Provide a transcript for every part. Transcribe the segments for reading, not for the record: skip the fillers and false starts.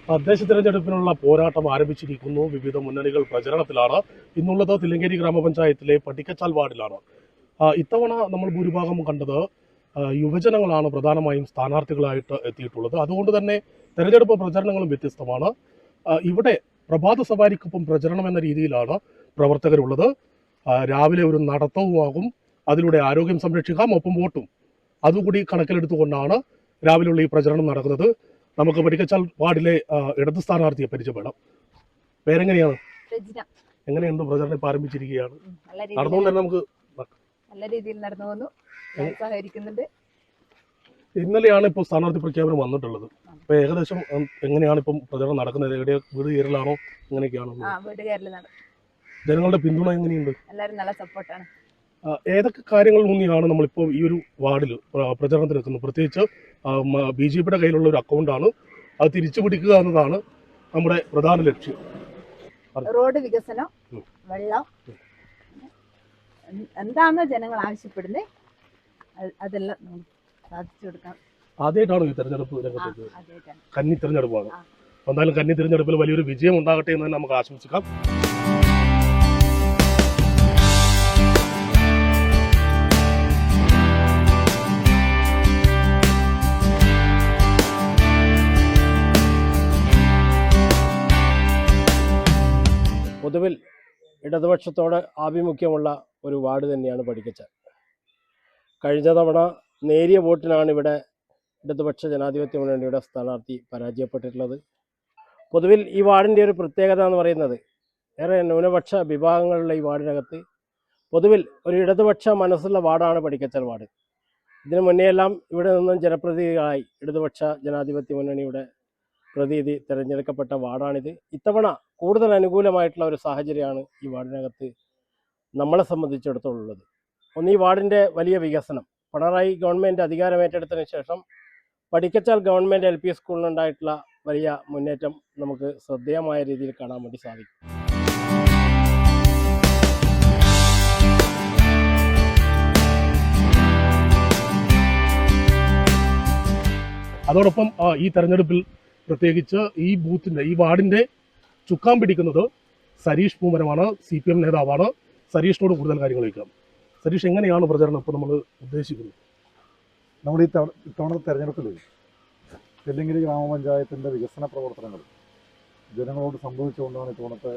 തദ്ദേശ തെരഞ്ഞെടുപ്പിനുള്ള പോരാട്ടം ആരംഭിച്ചിരിക്കുന്നു. വിവിധ മുന്നണികൾ പ്രചരണത്തിലാണ്. ഇന്നുള്ളത് തില്ലങ്കേരി ഗ്രാമപഞ്ചായത്തിലെ പടിക്കച്ചാൽ വാർഡിലാണ്. ഇത്തവണ നമ്മൾ ഭൂരിഭാഗം കണ്ടത് യുവജനങ്ങളാണ് പ്രധാനമായും സ്ഥാനാർത്ഥികളായിട്ട് എത്തിയിട്ടുള്ളത്. അതുകൊണ്ട് തന്നെ തെരഞ്ഞെടുപ്പ് പ്രചരണങ്ങളും വ്യത്യസ്തമാണ്. ഇവിടെ പ്രഭാത സവാരിക്കൊപ്പം പ്രചരണം എന്ന രീതിയിലാണ് പ്രവർത്തകരുള്ളത്. രാവിലെ ഒരു നടത്തവുമാകും, അതിലൂടെ ആരോഗ്യം സംരക്ഷിക്കാം, ഒപ്പം വോട്ടും അതുകൂടി കണക്കിലെടുത്തുകൊണ്ടാണ് രാവിലെയുള്ള ഈ പ്രചരണം നടക്കുന്നത്. നമുക്ക് പടിക്കച്ചാൽ വാർഡിലെ ഇടത് സ്ഥാനാർത്ഥിയെ പരിചയപ്പെടാം. പേരെങ്ങനെയാണ്? എങ്ങനെയുണ്ട് പ്രചരണം? ഇപ്പം ആരംഭിച്ചിരിക്കുകയാണ്. നടന്നുകൊണ്ട് തന്നെ നമുക്ക് നല്ല രീതിയിൽ നടന്നു പോകുന്നു, സഹകരിക്കുന്നുണ്ട്. ഇന്നലെയാണ് ഇപ്പോൾ സ്ഥാനാർത്ഥി പ്രഖ്യാപനം വന്നിട്ടുള്ളത്. ഇപ്പൊ ഏകദേശം എങ്ങനെയാണ് ഇപ്പം പ്രചരണം നടക്കുന്നത്? എവിടെ വീട് കയറലാണോ? എങ്ങനെയൊക്കെയാണോ? വീട് കയറലാണ്. ജനങ്ങളുടെ പിന്തുണ എങ്ങനെയുണ്ട്? എല്ലാവരും നല്ല സപ്പോർട്ടാണ്. ഏതൊക്കെ കാര്യങ്ങൾ ഊന്നിയാണ് നമ്മളിപ്പോൾ ഈ ഒരു വാർഡിൽ പ്രചരണത്തിന് എത്തുന്നത്? പ്രത്യേകിച്ച് BJPയുടെ കയ്യിലുള്ള ഒരു അക്കൗണ്ടാണ്, അത് തിരിച്ചു പിടിക്കുക എന്നതാണ് നമ്മുടെ പ്രധാന ലക്ഷ്യം. റോഡ് വികസനം, വെള്ളം, എന്താണോ ജനങ്ങൾ ആവശ്യപ്പെടുന്നത് അതെല്ലാം സാധിച്ചു കൊടുക്കാം. ആദ്യമായിട്ടാണ് ഈ തെരഞ്ഞെടുപ്പ് രംഗത്തേക്ക്? കന്നി തെരഞ്ഞെടുപ്പാണ്. എന്തായാലും കന്നി തെരഞ്ഞെടുപ്പിൽ വലിയൊരു വിജയം ഉണ്ടാകട്ടെ എന്ന് തന്നെ നമുക്ക് ആശംസിക്കാം. പൊതുവിൽ ഇടതുപക്ഷത്തോട് ആഭിമുഖ്യമുള്ള ഒരു വാർഡ് തന്നെയാണ് പടിക്കച്ചാൽ. കഴിഞ്ഞ തവണ നേരിയ വോട്ടിനാണ് ഇവിടെ ഇടതുപക്ഷ ജനാധിപത്യ മുന്നണിയുടെ സ്ഥാനാർത്ഥി പരാജയപ്പെട്ടിട്ടുള്ളത്. പൊതുവിൽ ഈ വാർഡിൻ്റെ ഒരു പ്രത്യേകത എന്ന് പറയുന്നത്, ഏറെ ന്യൂനപക്ഷ വിഭാഗങ്ങളുള്ള ഈ വാർഡിനകത്ത് പൊതുവിൽ ഒരു ഇടതുപക്ഷ മനസ്സുള്ള വാർഡാണ് പടിക്കച്ചാൽ വാർഡ്. ഇതിനു മുന്നെയെല്ലാം ഇവിടെ നിന്നും ജനപ്രതിനിധികളായി ഇടതുപക്ഷ ജനാധിപത്യ മുന്നണിയുടെ പ്രതിനിധി തിരഞ്ഞെടുക്കപ്പെട്ട വാർഡാണിത്. ഇത്തവണ കൂടുതൽ അനുകൂലമായിട്ടുള്ള ഒരു സാഹചര്യമാണ് ഈ വാർഡിനകത്ത് നമ്മളെ സംബന്ധിച്ചിടത്തോളം ഉള്ളത്. ഒന്ന്, ഈ വാർഡിൻ്റെ വലിയ വികസനം. പിണറായി ഗവൺമെൻറ് അധികാരമേറ്റെടുത്തതിന് ശേഷം പടിക്കച്ചാൽ ഗവൺമെൻറ് LP സ്കൂളിനുണ്ടായിട്ടുള്ള വലിയ മുന്നേറ്റം നമുക്ക് ശ്രദ്ധേയമായ രീതിയിൽ കാണാൻ വേണ്ടി സാധിക്കും. അതോടൊപ്പം ഈ തെരഞ്ഞെടുപ്പിൽ പ്രത്യേകിച്ച് ഈ വാർഡിന്റെ ചുക്കാൻ പിടിക്കുന്നത് സരീഷ് പൂമരമാണ്. CPM നേതാവാണ്. സരീഷിനോട് കൂടുതൽ കാര്യങ്ങൾ ചോദിക്കാം. സരീഷ്, എങ്ങനെയാണ് പ്രചരണം ഇപ്പോൾ നമ്മൾ ഉദ്ദേശിക്കുന്നത്? നമ്മൾ ഇത്തവണത്തെ തെരഞ്ഞെടുപ്പിൽ തില്ലങ്കേരി ഗ്രാമപഞ്ചായത്തിൻ്റെ വികസന പ്രവർത്തനങ്ങൾ ജനങ്ങളോട് സംഭവിച്ചുകൊണ്ടാണ് ഇത്തവണത്തെ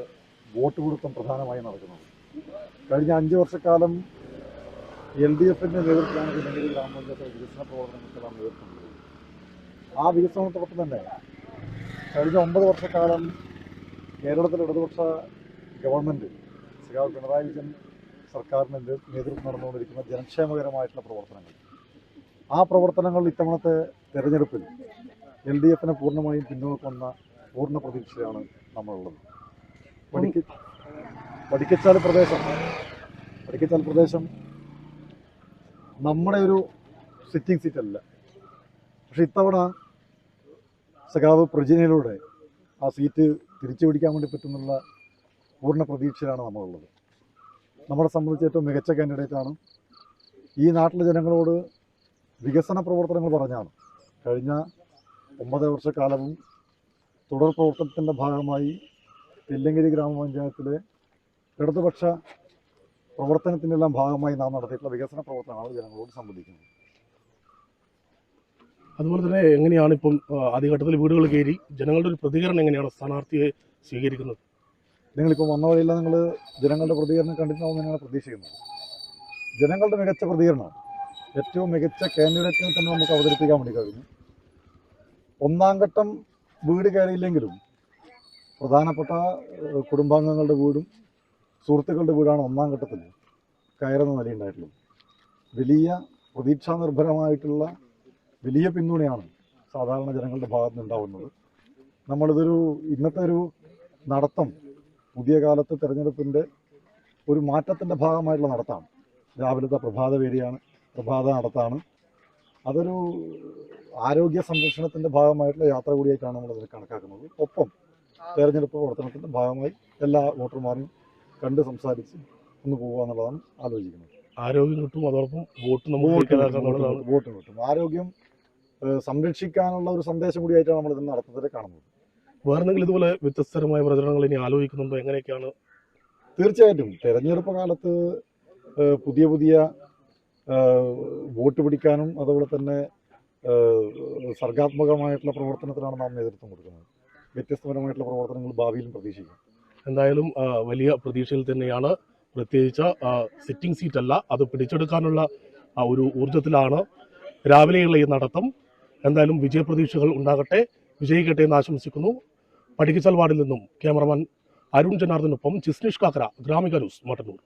വോട്ട് പിടുത്തം പ്രധാനമായും നടക്കുന്നത്. കഴിഞ്ഞ 5 വർഷക്കാലം LDFിൻ്റെ നേതൃത്വത്തിലാണ് തില്ലങ്കേരി ഗ്രാമപഞ്ചായത്ത് വികസന പ്രവർത്തനങ്ങൾക്കെല്ലാം നേതൃത്വം നൽകുന്നത്. ആ വികസനത്തോടൊപ്പം തന്നെ കഴിഞ്ഞ 9 വർഷക്കാലം കേരളത്തിലെ ഇടതുപക്ഷ ഗവൺമെൻറ് പിണറായി വിജയൻ സർക്കാരിൻ്റെ നേതൃത്വം നടന്നുകൊണ്ടിരിക്കുന്ന ജനക്ഷേമകരമായിട്ടുള്ള പ്രവർത്തനങ്ങൾ, ആ പ്രവർത്തനങ്ങൾ ഇത്തവണത്തെ തെരഞ്ഞെടുപ്പിൽ LDFിനെ പൂർണ്ണമായും പിന്നോക്കം പൂർണ്ണ പ്രതീക്ഷയാണ് നമ്മളുള്ളത്. പടിക്കച്ചാൽ പ്രദേശം നമ്മുടെ ഒരു സിറ്റിംഗ് സീറ്റല്ല. പക്ഷെ ഇത്തവണ സഖാവ് പ്രജിനയിലൂടെ ആ സീറ്റ് തിരിച്ചു പിടിക്കാൻ വേണ്ടി പറ്റുന്നുള്ള പൂർണ്ണ പ്രതീക്ഷയിലാണ് നമ്മളുള്ളത്. നമ്മളെ സംബന്ധിച്ച് ഏറ്റവും മികച്ച കാൻഡിഡേറ്റാണ്. ഈ നാട്ടിലെ ജനങ്ങളോട് വികസന പ്രവർത്തനങ്ങൾ പറഞ്ഞാണ് കഴിഞ്ഞ 9 വർഷക്കാലവും തുടർ പ്രവർത്തനത്തിൻ്റെ ഭാഗമായി തില്ലങ്കേരി ഗ്രാമപഞ്ചായത്തിലെ ഇടതുപക്ഷ പ്രവർത്തനത്തിൻ്റെല്ലാം ഭാഗമായി നാം നടത്തിയിട്ടുള്ള വികസന പ്രവർത്തനമാണ് ജനങ്ങളോട് സംബന്ധിക്കുന്നത്. അതുപോലെ തന്നെ എങ്ങനെയാണ് ഇപ്പം ആദ്യഘട്ടത്തിൽ വീടുകൾ കയറി ജനങ്ങളുടെ ഒരു പ്രതികരണം എങ്ങനെയാണ് സ്ഥാനാർത്ഥിയെ സ്വീകരിക്കുന്നത്? നിങ്ങളിപ്പോൾ വന്ന വഴിയില്ല, നിങ്ങൾ ജനങ്ങളുടെ പ്രതികരണം കണ്ടിട്ടാവും തന്നെയാണ് പ്രതീക്ഷിക്കുന്നത്. ജനങ്ങളുടെ മികച്ച പ്രതികരണം, ഏറ്റവും മികച്ച കാൻഡിഡേറ്റിനെ തന്നെ നമുക്ക് അവതരിപ്പിക്കാൻ വേണ്ടി കഴിഞ്ഞു. 1-ാം ഘട്ടം വീട് കയറിയില്ലെങ്കിലും പ്രധാനപ്പെട്ട കുടുംബാംഗങ്ങളുടെ വീടും സുഹൃത്തുക്കളുടെ വീടാണ് 1-ാം ഘട്ടത്തിൽ കയറുന്ന നിലയുണ്ടായിട്ടുള്ളത്. വലിയ പ്രതീക്ഷാനിർഭരമായിട്ടുള്ള വലിയ പിന്തുണയാണ് സാധാരണ ജനങ്ങളുടെ ഭാഗത്ത് നിന്നുണ്ടാവുന്നത്. ഇന്നത്തെ ഒരു നടത്തം പുതിയ കാലത്തെ തെരഞ്ഞെടുപ്പിൻ്റെ ഒരു മാറ്റത്തിൻ്റെ ഭാഗമായിട്ടുള്ള നടത്താണ്. രാവിലത്തെ പ്രഭാത നടത്താണ്. അതൊരു ആരോഗ്യ സംരക്ഷണത്തിൻ്റെ ഭാഗമായിട്ടുള്ള യാത്ര കൂടിയായിട്ടാണ് നമ്മളതിനെ കണക്കാക്കുന്നത്. ഒപ്പം തെരഞ്ഞെടുപ്പ് പ്രവർത്തനത്തിൻ്റെ ഭാഗമായി എല്ലാ വോട്ടർമാരെയും കണ്ട് സംസാരിച്ച് ഒന്ന് പോകുക എന്നുള്ളതാണ് ആലോചിക്കുന്നത്. ആരോഗ്യം കിട്ടും, അതോടൊപ്പം വോട്ട് കിട്ടും. ആരോഗ്യം സംരക്ഷിക്കാനുള്ള ഒരു സന്ദേശം കൂടിയായിട്ടാണ് നമ്മൾ ഇതിൻ്റെ നടത്തത്തിൽ കാണുന്നത്. വേറെന്തെങ്കിലും ഇതുപോലെ വ്യത്യസ്തരമായ പ്രചരണങ്ങൾ ഇനി ആലോചിക്കുന്നുണ്ടോ? എങ്ങനെയൊക്കെയാണ്? തീർച്ചയായിട്ടും തെരഞ്ഞെടുപ്പ് കാലത്ത് പുതിയ പുതിയ വോട്ട് പിടിക്കാനും അതുപോലെ തന്നെ സർഗാത്മകമായിട്ടുള്ള പ്രവർത്തനത്തിനാണ് നാം നേതൃത്വം കൊടുക്കുന്നത്. വ്യത്യസ്തപരമായിട്ടുള്ള പ്രവർത്തനങ്ങൾ ഭാവിയിലും പ്രതീക്ഷിക്കാം. എന്തായാലും വലിയ പ്രതീക്ഷയിൽ തന്നെയാണ്. പ്രത്യേകിച്ച് സിറ്റിംഗ് സീറ്റല്ല, അത് പിടിച്ചെടുക്കാനുള്ള ഒരു ഊർജ്ജത്തിലാണ് രാവിലെയുള്ള ഈ നടത്തം. എന്തായാലും വിജയപ്രതീക്ഷകൾ ഉണ്ടാകട്ടെ, വിജയിക്കട്ടെ എന്ന് ആശംസിക്കുന്നു. പടിക്കച്ചാൽ വാർഡിൽ നിന്നും ക്യാമറമാൻ അരുൺ ജനാർദ്ദനൊപ്പം ജിസ്നേഷ് കാക്കര, ഗ്രാമിക ന്യൂസ്, മട്ടന്നൂർ.